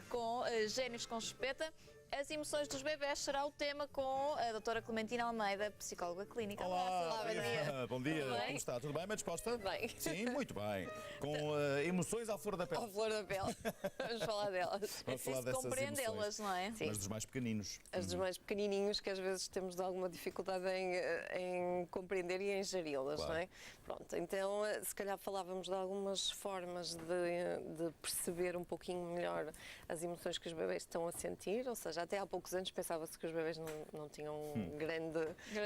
Com Gênios com Chupeta. As emoções dos bebés será o tema com a doutora Clementina Almeida, psicóloga clínica. Olá, bom dia. Bom dia, Tudo bem? como está? Tudo bem? Bem disposta? Bem. Sim, muito bem. Com emoções à flor da pele. À flor da pele. Vamos falar delas. Vamos falar Preciso dessas compreendê-las, emoções. não é? Mas dos mais pequeninos. As dos mais pequenininhos, que às vezes temos alguma dificuldade em compreender e em geri-las, Claro. não é? Pronto, então se calhar falávamos de algumas formas de perceber um pouquinho melhor as emoções que os bebés estão a sentir, ou seja, até há poucos anos pensava-se que os bebés não tinham um grande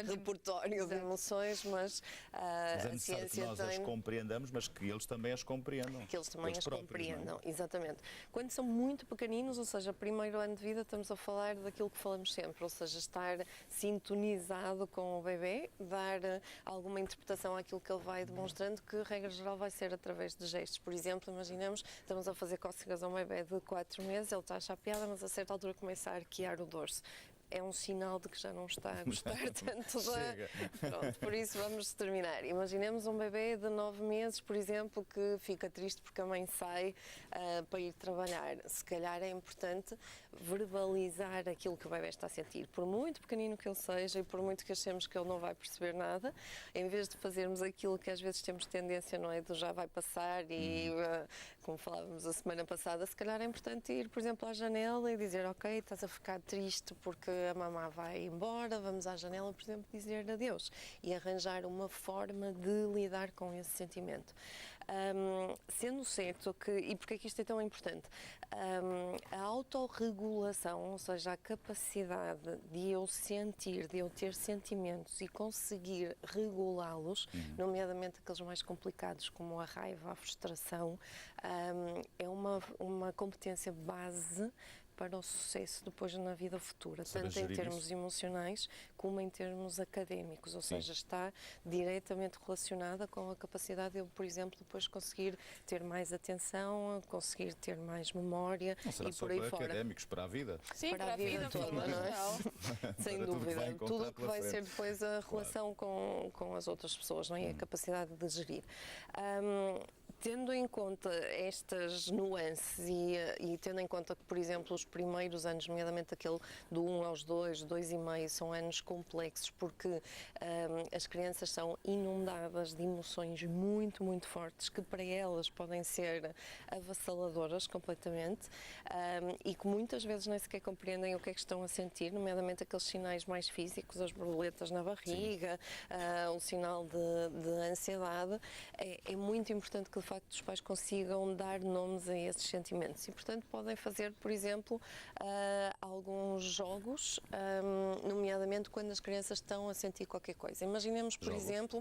repertório de emoções, mas Mas é a necessário que ciência nós as tem... compreendamos, mas que eles também as compreendam. Que eles também as próprios, compreendam, não é? exatamente. Quando são muito pequeninos, ou seja, primeiro ano de vida, estamos a falar daquilo que falamos sempre, ou seja, estar sintonizado com o bebê, dar alguma interpretação àquilo que ele vai demonstrando, que regra geral vai ser através de gestos. Por exemplo, imaginemos, estamos a fazer cócegas a um bebê de 4 meses, ele está a achar piada, mas a certa altura começa a arquear o dorso. É um sinal de que já não está a gostar tanto da... Chega. Pronto, por isso vamos terminar. Imaginemos um bebê de 9 meses, por exemplo, que fica triste porque a mãe sai para ir trabalhar. Se calhar é importante verbalizar aquilo que o bebê está a sentir. Por muito pequenino que ele seja e por muito que achemos que ele não vai perceber nada, em vez de fazermos aquilo que às vezes temos tendência, não é? Do já vai passar e, como falávamos a semana passada, se calhar é importante ir, por exemplo, à janela e dizer, ok, estás a ficar triste porque a mamã vai embora, vamos à janela, por exemplo, dizer adeus e arranjar uma forma de lidar com esse sentimento. Sendo certo que, e porque é que isto é tão importante, a autorregulação, ou seja, a capacidade de eu sentir, de eu ter sentimentos e conseguir regulá-los, nomeadamente aqueles mais complicados como a raiva, a frustração, é uma competência base para o sucesso depois na vida futura, Saber tanto em gerir termos isso. emocionais como em termos académicos, ou seja, está diretamente relacionada com a capacidade de eu, por exemplo, depois conseguir ter mais atenção, conseguir ter mais memória Não será e só por aí para fora. académicos, para a vida. Sim, Para a vida toda, toda, não é? geral. Sem Para tudo que dúvida, vai encontrar tudo o que pela vai ser frente. depois a relação com as outras pessoas, não é? A capacidade de gerir. Tendo em conta estas nuances e tendo em conta que, por exemplo, os primeiros anos, nomeadamente aquele do 1 aos 2, 2,5, são anos complexos porque as crianças são inundadas de emoções muito, muito fortes que para elas podem ser avassaladoras completamente e que muitas vezes nem sequer compreendem o que é que estão a sentir, nomeadamente aqueles sinais mais físicos, as borboletas na barriga, o sinal de ansiedade. É muito importante que de facto os pais consigam dar nomes a esses sentimentos e, portanto, podem fazer, por exemplo, alguns jogos, nomeadamente quando as crianças estão a sentir qualquer coisa. Imaginemos, por exemplo,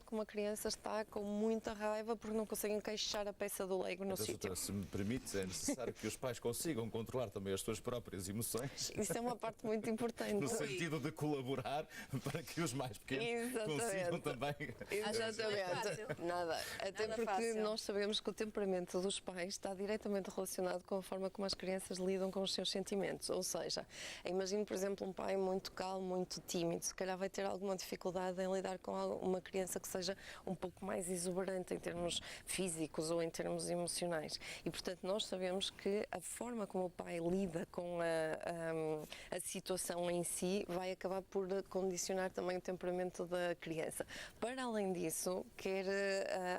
que uma criança está com muita raiva porque não consegue encaixar a peça do Lego no Então, sítio. doutora, se me permites, é necessário que os pais consigam controlar também as suas próprias emoções. Isso é uma parte muito importante. No sentido de colaborar para que os mais pequenos consigam também. Exatamente. Nada. Até Nada porque fácil. nós sabemos que o temperamento dos pais está diretamente relacionado com a forma como as crianças lidam com os seus sentimentos. Ou seja, imagine, por exemplo, um pai muito calmo, muito tímido, se calhar vai ter alguma dificuldade em lidar com uma criança que seja um pouco mais exuberante em termos físicos ou em termos emocionais. E, portanto, nós sabemos que a forma como o pai lida com a situação em si vai acabar por condicionar também o temperamento da criança. Para além disso, quer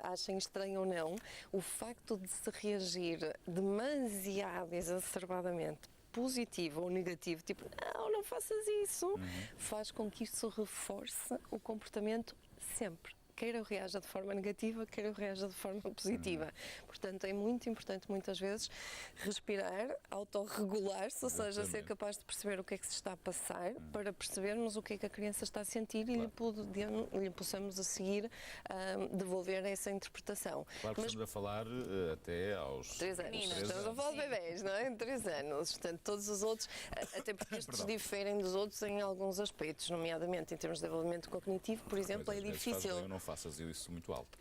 achem estranho ou não, o facto de se reagir demasiado exacerbadamente positivo ou negativo, tipo, não faças isso, faz com que isso reforce o comportamento sempre. Quer eu reaja de forma negativa, quer eu reaja de forma positiva. Portanto, é muito importante, muitas vezes, respirar, autorregular-se, ou seja, ser capaz de perceber o que é que se está a passar, para percebermos o que é que a criança está a sentir e lhe possamos a seguir devolver essa interpretação. Claro que estamos a falar até aos 3 anos. Estamos a falar de bebés, não é? 3 anos. Portanto, todos os outros, até porque estes diferem dos outros em alguns aspectos, nomeadamente em termos de desenvolvimento cognitivo, por exemplo, é Às vezes faz difícil. bem ou não faças isso muito alto.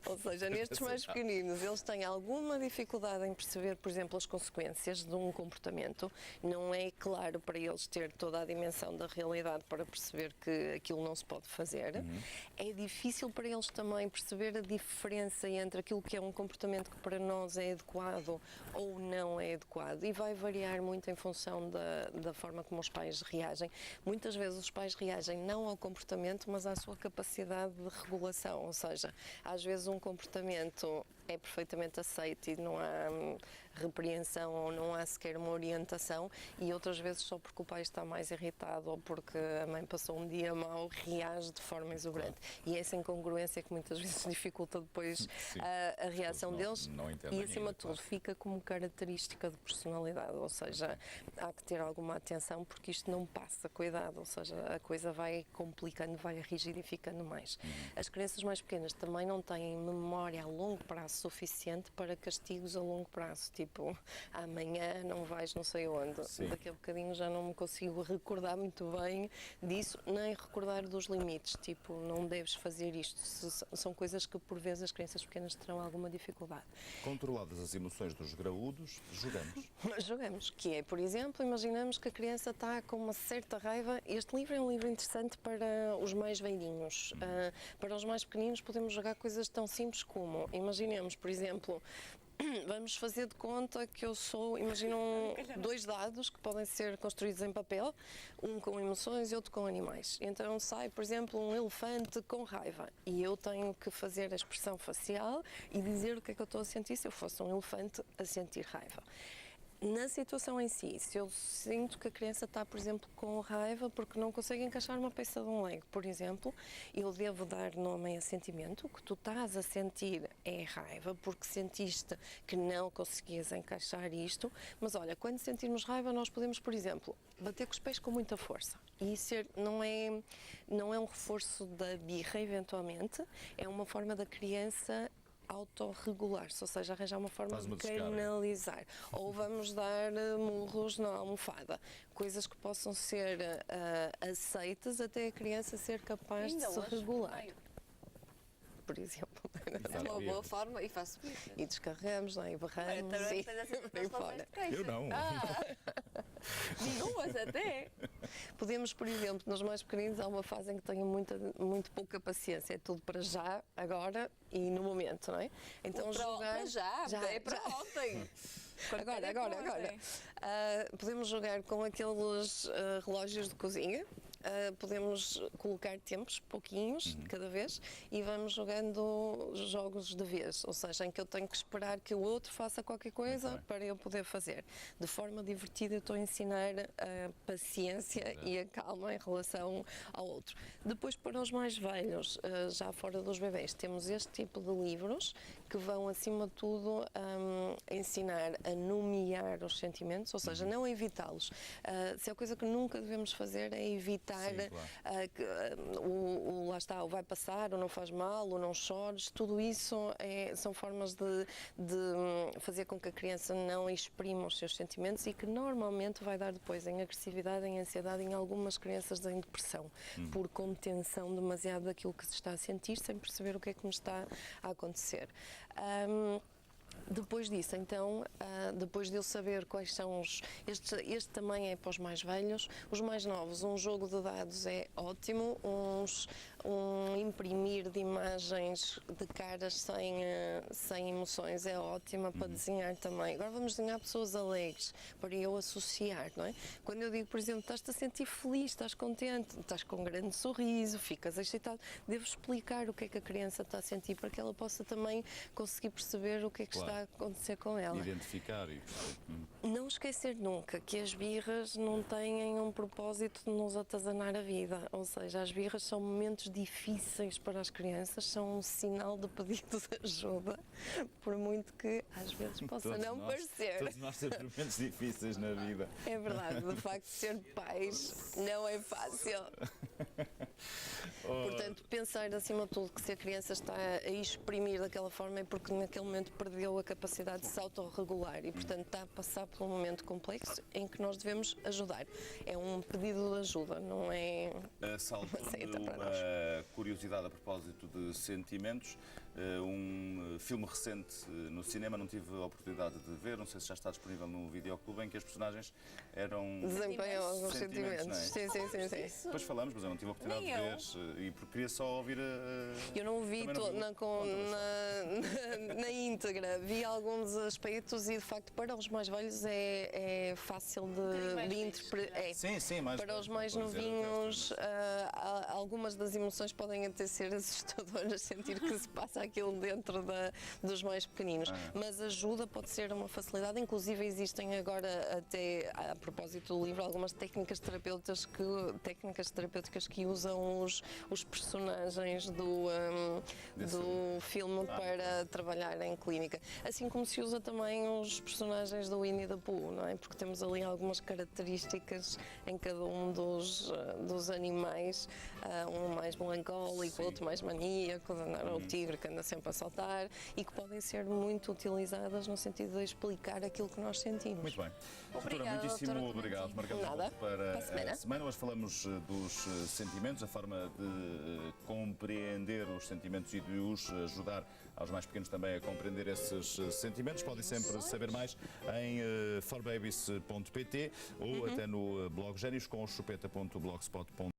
Ou seja, nestes mais pequeninos, eles têm alguma dificuldade em perceber, por exemplo, as consequências de um comportamento. Não é claro para eles ter toda a dimensão da realidade para perceber que aquilo não se pode fazer. É difícil para eles também perceber a diferença entre aquilo que é um comportamento que para nós é adequado ou não é adequado, e vai variar muito em função da forma como os pais reagem. Muitas vezes os pais reagem não ao comportamento, mas à sua capacidade de regulação, ou seja, às vezes um comportamento é perfeitamente aceito e não há repreensão ou não há sequer uma orientação, e outras vezes só porque o pai está mais irritado ou porque a mãe passou um dia mau, reage de forma exuberante. E essa incongruência que muitas vezes dificulta depois a reação deles, e acima de tudo fica como característica de personalidade, ou seja, há que ter alguma atenção porque isto não passa cuidado, ou seja, a coisa vai complicando, vai rigidificando mais. As crianças mais pequenas também não têm memória a longo prazo suficiente para castigos a longo prazo, tipo, amanhã não vais não sei onde. Sim. Daqui a bocadinho já não me consigo recordar muito bem disso, nem recordar dos limites, tipo, não deves fazer isto. São coisas que por vezes as crianças pequenas terão alguma dificuldade. Controladas as emoções dos graúdos, jogamos. Jogamos, que é, por exemplo, imaginamos que a criança está com uma certa raiva. Este livro é um livro interessante para os mais velhinhos. Para os mais pequeninos podemos jogar coisas tão simples como, imaginemos, por exemplo, vamos fazer de conta que eu sou, imaginam dois dados que podem ser construídos em papel, um com emoções e outro com animais. Então sai, por exemplo, um elefante com raiva e eu tenho que fazer a expressão facial e dizer o que é que eu estou a sentir se eu fosse um elefante a sentir raiva. Na situação em si, se eu sinto que a criança está, por exemplo, com raiva porque não consegue encaixar uma peça de um Lego, por exemplo, eu devo dar nome a esse sentimento. O que tu estás a sentir é raiva porque sentiste que não conseguias encaixar isto, mas olha, quando sentirmos raiva nós podemos, por exemplo, bater com os pés com muita força. E isso não é um reforço da birra, eventualmente, é uma forma da criança autorregular-se, ou seja, arranjar uma forma de canalizar. Ou vamos dar murros na almofada, coisas que possam ser aceitas até a criança ser capaz de se regular. Por exemplo. É uma boa forma e faço isso. E descarregamos, não é? E barramos e fora. Eu não. Duas até. Podemos, por exemplo, nos mais pequeninos há uma fase em que tenho muito pouca paciência, é tudo para já, agora e no momento, não é? Então jogar para já, é para ontem. Agora. Podemos jogar com aqueles relógios de cozinha. Podemos colocar tempos, pouquinhos, de cada vez, e vamos jogando jogos de vez, ou seja, em que eu tenho que esperar que o outro faça qualquer coisa para eu poder fazer. De forma divertida, eu estou a ensinar a paciência e a calma em relação ao outro. Depois, para os mais velhos, já fora dos bebés, temos este tipo de livros que vão, acima de tudo, ensinar a nomear os sentimentos, ou seja, não evitá-los. Se é coisa que nunca devemos fazer é evitar. Sim, claro. Lá está, ou vai passar, ou não faz mal, ou não chores, tudo isso são formas de fazer com que a criança não exprima os seus sentimentos e que normalmente vai dar depois em agressividade, em ansiedade, em algumas crianças em depressão, por contenção demasiado daquilo que se está a sentir, sem perceber o que é que me está a acontecer. Depois disso, então, depois de eu saber quais são este também é para os mais velhos, os mais novos, um jogo de dados é ótimo, um imprimir de imagens de caras sem emoções é ótima para desenhar também. Agora vamos desenhar pessoas alegres, para eu associar, não é? Quando eu digo, por exemplo, estás-te a sentir feliz, estás contente, estás com um grande sorriso, ficas excitado, devo explicar o que é que a criança está a sentir para que ela possa também conseguir perceber o que é que está a acontecer com ela. Identificar e Não esquecer nunca que as birras não têm um propósito de nos atazanar a vida, ou seja, as birras são momentos difíceis para as crianças, são um sinal de pedido de ajuda, por muito que às vezes possa não parecer. Todos nós temos momentos difíceis na vida. É verdade, de facto ser pais não é fácil. Portanto, pensar acima de tudo que se a criança está a exprimir daquela forma é porque naquele momento perdeu a capacidade de se autorregular e, portanto, está a passar por um momento complexo em que nós devemos ajudar. É um pedido de ajuda, não é Saltou-me aceita para nós. uma curiosidade a propósito de sentimentos. Um filme recente no cinema, não tive a oportunidade de ver, não sei se já está disponível no videoclube, em que as personagens eram... Desempenham alguns Sentimentos, não é? sentimentos. Sim. Depois falamos, mas eu não tive a oportunidade Nem de eu. ver e porque queria só ouvir a... Eu não vi Também não vi. na íntegra, vi alguns aspectos e de facto para os mais velhos é fácil de interpretar. Sim, mais Para os mais pode dizer, novinhos, algumas das emoções podem até ser assustadoras, sentir que se passa aquilo dentro dos mais pequeninos. Mas ajuda pode ser uma facilidade, inclusive existem agora, até a propósito do livro, algumas técnicas terapêuticas que usam os personagens do filme para trabalhar em clínica. Assim como se usa também os personagens do Winnie the Pooh, não é? Porque temos ali algumas características em cada um dos animais, um mais melancólico, outro mais maníaco, o tigre que anda sempre a saltar e que podem ser muito utilizadas no sentido de explicar aquilo que nós sentimos. Muito bem. Obrigada, Doutora, muitíssimo doutora obrigado. Marcamos Nada. para Para a semana. a semana. Hoje falamos dos sentimentos, a forma de compreender os sentimentos e de os ajudar aos mais pequenos também a compreender esses sentimentos. Podem sempre saber mais em forbabies.pt ou até no blog genios com chupeta.blogspot.com.